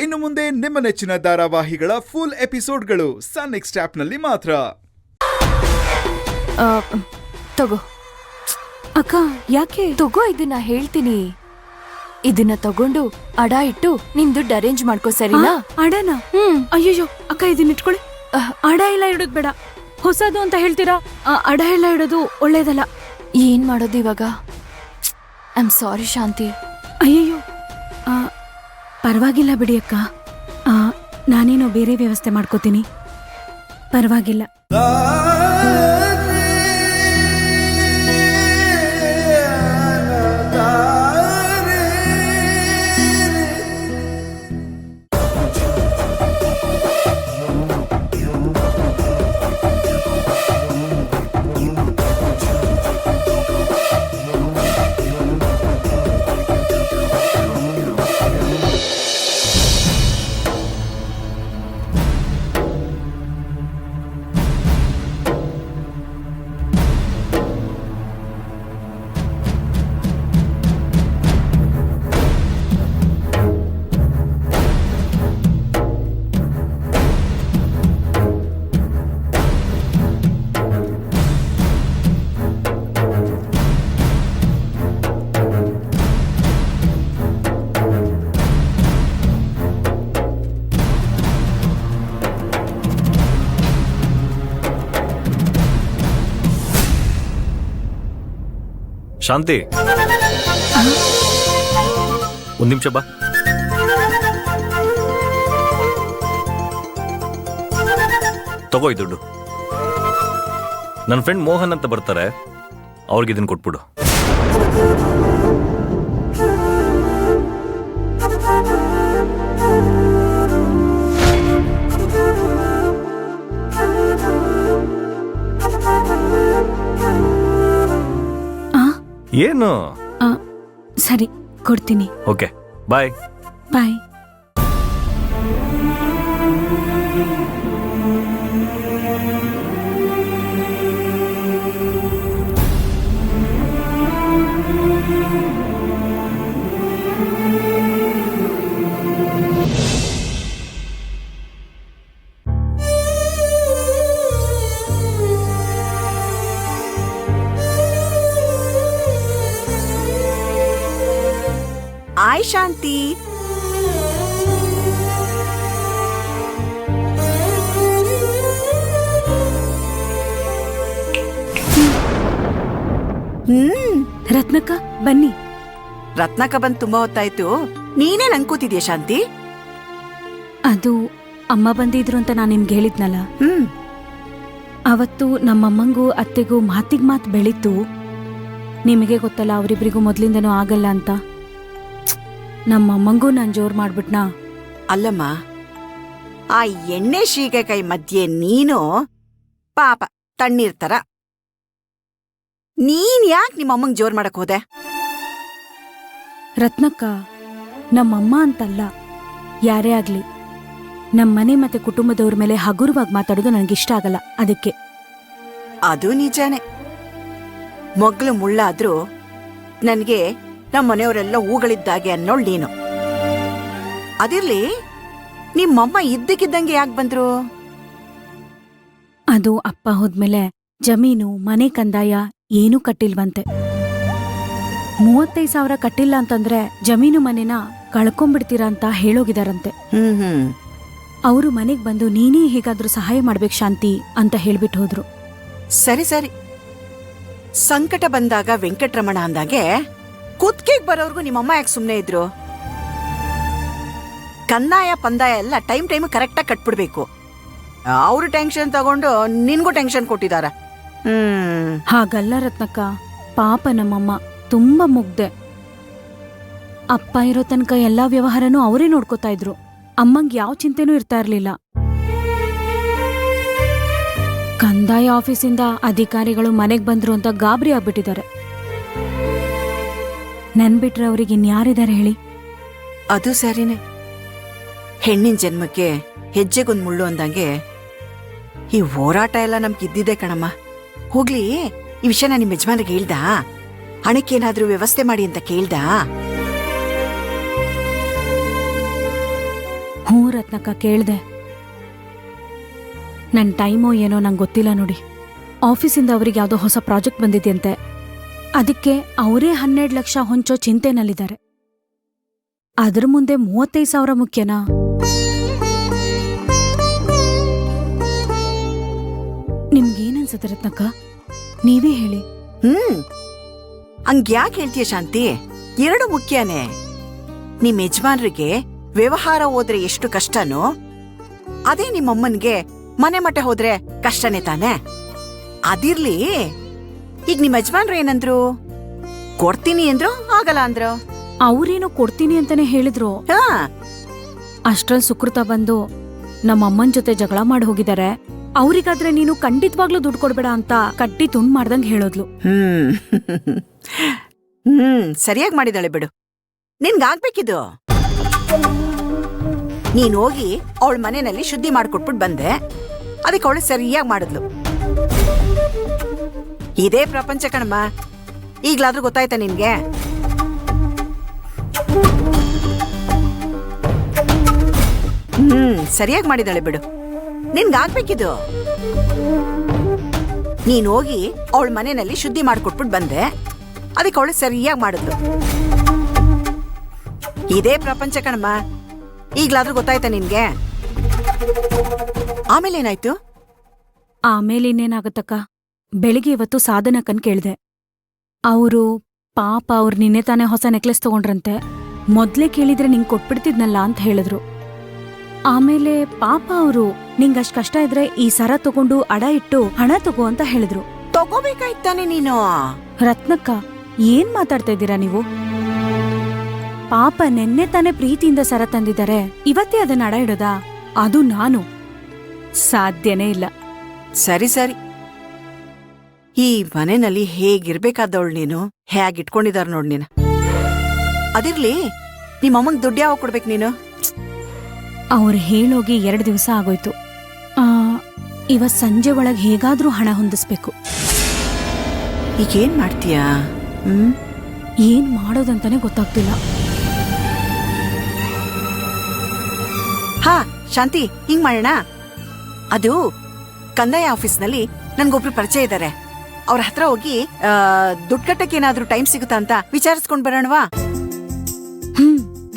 ಇನ್ನು ಮುಂದೆ ನಿಮ್ಮ ನೆಚ್ಚಿನ ಧಾರಾವಾಹಿಗಳ ಫುಲ್ ಎಪಿಸೋಡ್ಗಳು ಸನ್ ನೆಕ್ಸ್ಟ್ ಆಪ್ನಲ್ಲಿ ಮಾತ್ರ. ತಗೋ ಅಕ್ಕ, ಯಾಕೆ? ತಗೋ, ಇದನ್ನ ಹೇಳ್ತೀನಿ. ಇದನ್ನ ತಗೊಂಡು ಅಡ ಇಟ್ಟು ನಿನ್ ದುಡ್ಡು ಅರೇಂಜ್ ಮಾಡ್ಕೋ, ಸರಿನಾ? ಅಡನ? ಅಯ್ಯಯ್ಯೋ ಅಕ್ಕ, ಇದನ್ನ ಇಟ್ಕೊಳ್ಳಿ. ಅಡ ಎಲ್ಲ ಇಡೋದ್ ಬೇಡ, ಹೊಸದು ಅಂತ ಹೇಳ್ತೀರಾ? ಅಡ ಎಲ್ಲ ಇಡೋದು ಒಳ್ಳೇದಲ್ಲ. ಏನ್ ಮಾಡೋದು ಇವಾಗ? ಐ ಆಮ್ ಸಾರಿ ಶಾಂತಿ. ಅಯ್ಯಯ್ಯೋ, ಪರವಾಗಿಲ್ಲ ಬಿಡಿ ಅಕ್ಕ, ನಾನೇನೋ ಬೇರೆ ವ್ಯವಸ್ಥೆ ಮಾಡ್ಕೋತೀನಿ, ಪರವಾಗಿಲ್ಲ. ಶಾಂತಿ, ಒಂದ್ ನಿಮಿಷ ಬಾ. ತಗೋ ಈ ದುಡ್ಡು. ನನ್ನ ಫ್ರೆಂಡ್ ಮೋಹನ್ ಅಂತ ಬರ್ತಾರೆ, ಅವ್ರಿಗೆ ಇದನ್ನ ಕೊಟ್ಬಿಡು. ಏನು? ಸರಿ, ಕೊಡ್ತೀನಿ. ಓಕೆ, ಬಾಯ್. ಬಾಯ್. ಹಾಯ್ ಶಾಂತಿ. ರತ್ನಕ್ಕ, ಬನ್ನಿ. ರತ್ನಕ್ಕ ಬಂದ್ ತುಂಬಾ ಹೊತ್ತಾಯ್ತು, ನೀನೇ ನಂಗ್ಕೂತಿದ್ಯಾ ಶಾಂತಿ? ಅದು ಅಮ್ಮ ಬಂದಿದ್ರು ಅಂತ ನಾನು ನಿಮ್ಗೆ ಹೇಳಿದ್ನಲ್ಲ, ಅವತ್ತು ನಮ್ಮಮ್ಮಂಗೂ ಅತ್ತೆಗೂ ಮಾತಿಗ್ ಮಾತು ಬೆಳೀತು. ನಿಮಗೆ ಗೊತ್ತಲ್ಲ, ಅವರಿಬ್ರಿಗೂ ಮೊದ್ಲಿಂದನೂ ಆಗಲ್ಲ ಅಂತ. ನಮ್ಮಮ್ಮಂಗೂ ನಾನು ಜೋರ್ ಮಾಡ್ಬಿಟ್ನಾ? ಅಲ್ಲಮ್ಮ, ಆ ಎಣ್ಣೆ ಶೀಗೆಕಾಯಿ ಮಧ್ಯೆ ನೀನು ಪಾಪ ತಣ್ಣೀರ್ತರ. ನೀನ್ ಯಾಕೆ ನಿಮ್ಮಮ್ಮಂಗ್ ಜೋರ್ ಮಾಡಕ್ ಹೋದೆ? ರತ್ನಕ್ಕ, ನಮ್ಮಮ್ಮ ಅಂತಲ್ಲ, ಯಾರೇ ಆಗ್ಲಿ ನಮ್ಮನೆ ಮತ್ತೆ ಕುಟುಂಬದವ್ರ ಮೇಲೆ ಹಗುರವಾಗಿ ಮಾತಾಡೋದು ನನಗಿಷ್ಟ ಆಗಲ್ಲ, ಅದಕ್ಕೆ. ಅದು ನಿಜಾನೇ. ಮಗ್ಳು ಮುಳ್ಳಾದ್ರೂ ನನ್ಗೆ ನಮ್ಮ ಮನೆಯವರೆಲ್ಲ ಹೂಗಳಿದ್ದಾಗೆ ಅನ್ನೋಳ್ ನೀನು. ಅದಿರ್ಲಿ, ನಿಮ್ಮಮ್ಮ ಇದ್ದಕ್ಕಿದ್ದಂಗೆ ಯಾಕೆ ಬಂದ್ರು? ಅದು ಅಪ್ಪ ಹೋದ್ಮೇಲೆ ಜಮೀನು, ಮನೆ ಕಂದಾಯ ಏನೂ ಕಟ್ಟಿಲ್ವಂತೆ. 35,000 ಕಟ್ಟಿಲ್ಲ ಅಂತಂದ್ರೆ ಜಮೀನು ಮನೆನ ಕಳ್ಕೊಂಡ್ಬಿಡ್ತೀರಾ ಅಂತ ಹೇಳೋಗಿದಾರಂತೆ. ಅವರು ಮನೆಗ್ ಬಂದು ನೀನೇ ಹೇಗಾದ್ರೂ ಸಹಾಯ ಮಾಡ್ಬೇಕು ಶಾಂತಿ ಅಂತ ಹೇಳ್ಬಿಟ್ಟು ಹೋದ್ರು. ಸರಿ ಸರಿ, ಸಂಕಟ ಬಂದಾಗ ವೆಂಕಟರಮಣ ಅಂದಾಗೆ ಕುತ್ಕೆಗ್ ಬರೋರ್ಗು ನಿಮ್ಮಮ್ಮ ಯಾಕೆ ಸುಮ್ನೆ ಇದ್ರು? ಕಂದಾಯ ಪಂದಾಯ ಎಲ್ಲ ಟೈಮ್ ಕರೆಕ್ಟಾಗಿ ಕಟ್ಬಿಡ್ಬೇಕು. ಅವ್ರು ಟೆನ್ಷನ್ ತಗೊಂಡು ನಿನ್ಗೂ ಟೆನ್ಷನ್ ಕೊಟ್ಟಿದಾರ. ಹಾಗಲ್ಲ ರತ್ನಕ್ಕ, ಪಾಪ ನಮ್ಮಮ್ಮ ತುಂಬಾ ಮುಗ್ದೆ. ಅಪ್ಪ ಇರೋ ತನಕ ಎಲ್ಲಾ ವ್ಯವಹಾರನೂ ಅವರೇ ನೋಡ್ಕೋತಾ ಇದ್ರು. ಅಮ್ಮಂಗ್ ಯಾವ ಚಿಂತೆನೂ ಇರ್ತಾ ಇರ್ಲಿಲ್ಲ. ಕಂದಾಯ ಆಫೀಸಿಂದ ಅಧಿಕಾರಿಗಳು ಮನೆಗ್ ಬಂದ್ರು ಅಂತ ಗಾಬರಿ ಆಗ್ಬಿಟ್ಟಿದ್ದಾರೆ. ನನ್ ಬಿಟ್ರೆ ಅವ್ರಿಗೆ ಇನ್ಯಾರಿದ್ದಾರೆ ಹೇಳಿ? ಅದು ಸರಿನೇ. ಹೆಣ್ಣಿನ ಜನ್ಮಕ್ಕೆ ಹೆಜ್ಜೆಗೊಂದ್ ಮುಳ್ಳು ಅಂದಂಗೆ ಈ ಹೋರಾಟ ಎಲ್ಲ ನಮ್ಗಿದ್ದಿದೆ ಕಣಮ್ಮ. ಹೋಗ್ಲಿ, ಈ ವಿಷಯನ ನಿಮ್ ಯಜಮಾನ್ರಿಗೆ ಹೇಳ್ದಾ? ಹಣಕ್ಕೇನಾದ್ರೂ ವ್ಯವಸ್ಥೆ ಮಾಡಿ ಅಂತ ಕೇಳ್ದಾ? ಹ್ಞೂ ರತ್ನಕ್ಕ ಕೇಳ್ದೆ. ನನ್ನ ಟೈಮೋ ಏನೋ ನಂಗೆ ಗೊತ್ತಿಲ್ಲ ನೋಡಿ. ಆಫೀಸಿಂದ ಅವ್ರಿಗೆ ಯಾವುದೋ ಹೊಸ ಪ್ರಾಜೆಕ್ಟ್ ಬಂದಿದೆಯಂತೆ. ಅದಕ್ಕೆ ಅವರೇ 12 ಲಕ್ಷ ಹೊಂಚೋ ಚಿಂತೆನಲ್ಲಿದ್ದಾರೆ. ಅದ್ರ ಮುಂದೆ 35,000 ಮುಖ್ಯನಾ? ನಿಮ್ಗೇನನ್ಸುತ್ತೆ ರತ್ನಕ್ಕ? ನೀವೇ ಹೇಳಿ. ಹಂಗ್ಯಾಕೆ ಹೇಳ್ತೀಯ ಶಾಂತಿ? ಎರಡು ಮುಖ್ಯನೇ. ನಿಮ್ ಯಜಮಾನ್ರಿಗೆ ವ್ಯವಹಾರ ಹೋದ್ರೆ ಎಷ್ಟು ಕಷ್ಟನೋ ಅದೇ ನಿಮ್ಮಮ್ಮನ್ಗೆ ಮನೆ ಮಠ ಹೋದ್ರೆ ಕಷ್ಟನೇ ತಾನೆ. ಅದಿರ್ಲಿ, ಈಗ ನಿಮ್ ಯಜಮಾನ್ರು ಏನಂದ್ರು? ಕೊಡ್ತೀನಿ ಅಂದ್ರು, ಆಗಲ್ಲ ಅಂದ್ರು? ಅವ್ರೇನೋ ಕೊಡ್ತೀನಿ ಅಂತಾನೆ ಹೇಳಿದ್ರು. ಹಾ, ಅಷ್ಟ್ರಲ್ಲಿ ಸುಕೃತ ಬಂದು ನಮ್ಮಮ್ಮನ್ ಜೊತೆ ಜಗಳ ಮಾಡಿ ಹೋಗಿದ್ದಾರೆ. ಅವ್ರಿಗಾದ್ರೆ ನೀನು ಖಂಡಿತವಾಗ್ಲೂ ದುಡ್ಡು ಕೊಡ್ಬೇಡ ಅಂತ ಕಟ್ಟಿ ತುಂಡ್ ಮಾಡ್ದಂಗ್ ಹೇಳೋದ್ಲು. ಸರಿಯಾಗಿ ಮಾಡಿದಾಳೆ ಬಿಡು. ನಿನ್ಗಾಗ್ಬೇಕಿದು. ನೀನ್ ಹೋಗಿ ಅವಳ ಮನೆಯಲ್ಲಿ ಶುದ್ಧಿ ಮಾಡ್ಕೊಟ್ಬಿಟ್ಟು ಬಂದೆ. ಅದಕ್ಕೆ ಅವಳು ಸರಿಯಾಗಿ ಮಾಡಿದ್ಲು. ಇದೇ ಪ್ರಪಂಚ ಕಣಮ್ಮ. ಈಗ್ಲಾದ್ರೂ ಗೊತ್ತಾಯ್ತಾ ನಿನ್ಗೆ? ಸರಿಯಾಗಿ ಮಾಡಿದಾಳೆ ಬಿಡು. ನಿನ್ಗಾಗ್ಬೇಕಿದು. ನೀನ್ ಹೋಗಿ ಅವಳ ಮನೆಯಲ್ಲಿ ಶುದ್ಧಿ ಮಾಡ್ಕೊಟ್ಬಿಟ್ಟು ಬಂದೆ. ಅದಕ್ಕೆ ಅವಳು ಸರಿಯಾಗಿ ಮಾಡಿದ್ಲು. ಇದೇ ಪ್ರಪಂಚ ಕಣಮ್ಮ. ಈಗ್ಲಾದ್ರೂ ಗೊತ್ತಾಯ್ತಾ ನಿನ್ಗೆ? ಆಮೇಲೆ ಏನಾಯ್ತು? ಆಮೇಲೆ ಇನ್ನೇನಾಗತ್ತಕ್ಕ, ಬೆಳಿಗ್ಗೆ ಇವತ್ತು ಸಾಧನಕ್ಕನ್ ಕೇಳ್ದೆ. ಅವರು ಪಾಪ ಅವ್ರು ನಿನ್ನೆ ತಾನೇ ಹೊಸ ನೆಕ್ಲೆಸ್ ತಗೊಂಡ್ರಂತೆ. ಮೊದ್ಲೇ ಕೇಳಿದ್ರೆ ನಿಂಗ್ ಕೊಟ್ಬಿಡ್ತಿದ್ನಲ್ಲ ಅಂತ ಹೇಳಿದ್ರು. ಆಮೇಲೆ ಪಾಪ ಅವರು ನಿಂಗಷ್ಟ್ ಕಷ್ಟ ಇದ್ರೆ ಈ ಸರ ತಗೊಂಡು ಅಡ ಇಟ್ಟು ಹಣ ತಗೋ ಅಂತ ಹೇಳಿದ್ರು. ತಗೋಬೇಕಾಯ್ತಾನೆ ನೀನು. ರತ್ನಕ್ಕ, ಏನ್ ಮಾತಾಡ್ತಾ ಇದ್ದೀರಾ ನೀವು? ಪಾಪ ನೆನ್ನೆ ತಾನೇ ಪ್ರೀತಿಯಿಂದ ಸರ ತಂದಿದ್ದಾರೆ, ಇವತ್ತೇ ಅದನ್ನ ಅಡ ಇಡೋದಾ? ಅದು ನಾನು? ಸಾಧ್ಯನೇ ಇಲ್ಲ. ಸರಿ ಸರಿ, ಈ ಮನೆಯಲ್ಲಿ ಹೇಗಿರ್ಬೇಕಾದವಳು ನೀನು. ಹೇಗಿಟ್ಕೊಂಡಿದಾರ ನೋಡ್ ನೀನು. ಅದಿರ್ಲಿ, ನಿಮ್ಮಮ್ಮಂಗ್ ದುಡ್ಡು ಯಾವಾಗ ಕೊಡ್ಬೇಕು ನೀನು? ಅವ್ರು ಹೇಳೋಗಿ 2 ದಿವಸ ಆಗೋಯ್ತು. ಇವತ್ ಸಂಜೆ ಒಳಗ್ ಹೇಗಾದ್ರೂ ಹಣ ಹೊಂದಿಸ್ಬೇಕು. ಈಗೇನ್ ಮಾಡ್ತೀಯಾ? ಏನ್ ಮಾಡೋದಂತಾನೆ ಗೊತ್ತಾಗ್ತಿಲ್ಲ. ಹಾ ಶಾಂತಿ, ಹಿಂಗ್ ಮಾಡೋಣ. ಅದು ಕಂದಾಯ ಆಫೀಸ್ನಲ್ಲಿ ನನ್ಗೊಬ್ರು ಪರಿಚಯ ಇದ್ದಾರೆ. ಅವ್ರ ಹತ್ರ ಹೋಗಿ ದುಡ್ಡು ಕಟ್ಟಕ್ಕೆ ಏನಾದ್ರೂ ಟೈಮ್ ಸಿಗುತ್ತಾ ಅಂತ ವಿಚಾರಿಸ್ಕೊಂಡ್ ಬರೋಣವಾ?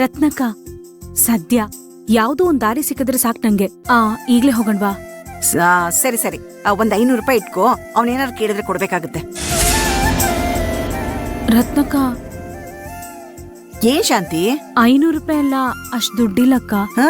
ರತ್ನಕ್ಕ, ಸದ್ಯ ಯಾವ್ದೋ ಒಂದ್ ದಾರಿ ಸಿಕ್ಕಿದ್ರೆ ಸಾಕ್ ನಂಗೆ. ಈಗ್ಲೇ ಹೋಗಣ್ವಾ? ಸರಿ ಸರಿ, ಒಂದ್ 500 ರೂಪಾಯಿ ಇಟ್ಕೋ. ಅವನೇನಾದ್ರು ಕೇಳಿದ್ರೆ ಕೊಡ್ಬೇಕಾಗುತ್ತೆ. ರತ್ನಕ್ಕ, ಏನ್ ಶಾಂತಿ? 500 ರೂಪಾಯಿ ಅಲ್ಲ, ಅಷ್ಟ್ ದುಡ್ಡಿಲ್ಲಕ್ಕ. ಹಾ